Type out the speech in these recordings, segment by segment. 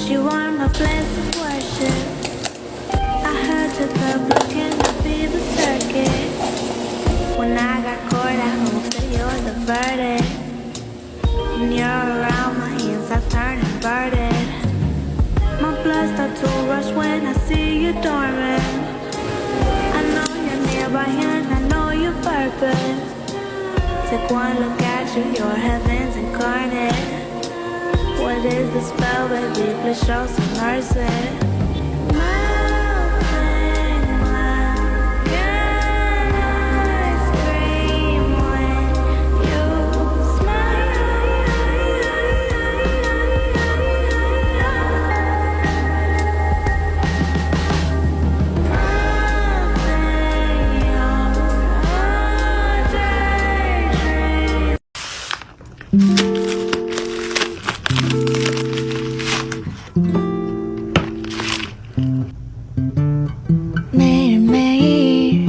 you are my place of worship. I heard your club looking to be the circuit. When I got caught, I hope that you're diverted. When you're around, my insides turn inverted. My blood starts to rush when I see you dormant. I know you're nearby and I know your purpose. Take one look at you, you're heaven's incarnate. What is the spell, baby? Please show some mercy. Melting like an ice cream when you 매일매일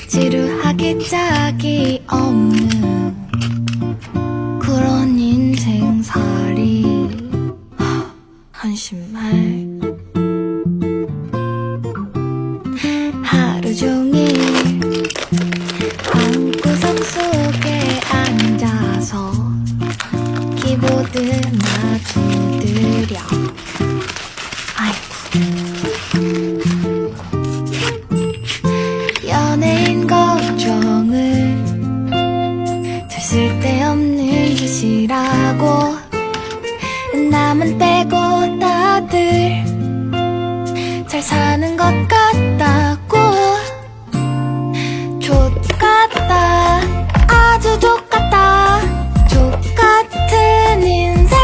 지루하게 짝이 없는 그런 인생살이 한심해. 하루 종일 방구석 속에 앉아서 키보드나 두드려. 연예인 걱정은 들 쓸데없는 짓이라고. 나만 빼고 다들 잘 사는 것 같다고. 족같다, 아주 족같다. 족같은 인생.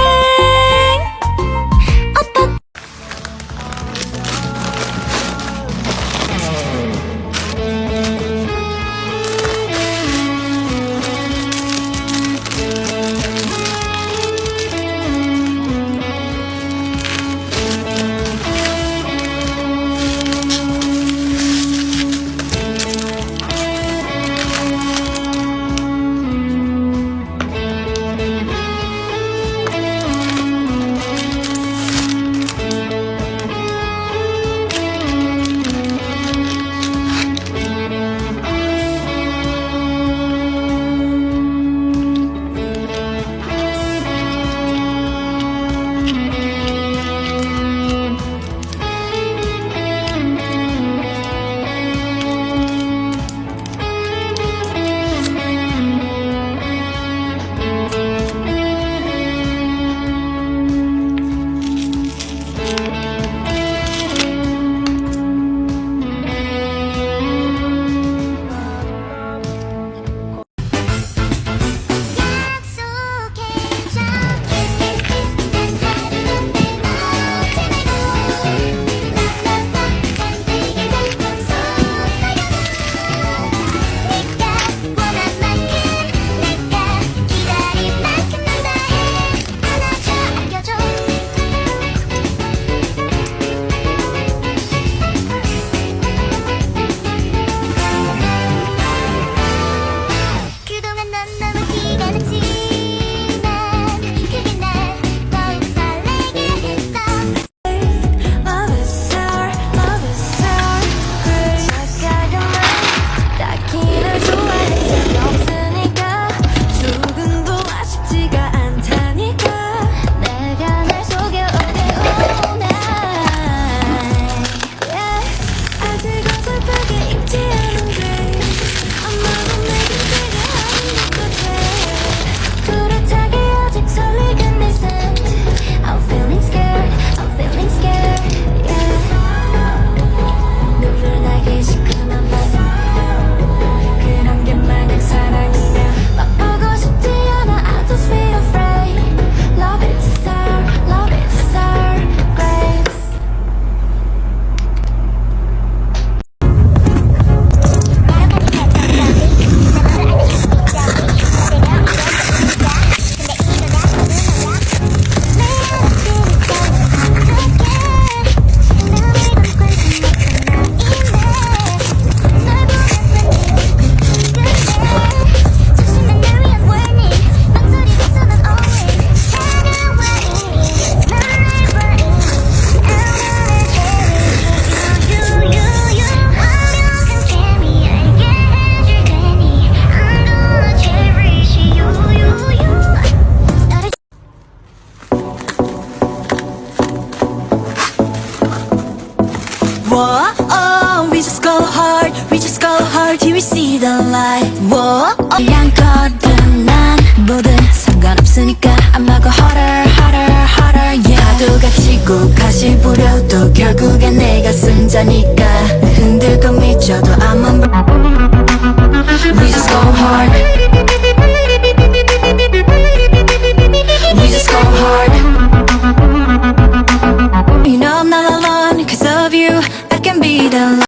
we see the light. Whoa, 양거든 난 뭐든 상관없으니까 I'm go harder, harder, harder, yeah. 파도가 치고 가시 부려도 결국엔 내가 승자니까 흔들고 미쳐도 I'm unbreakable.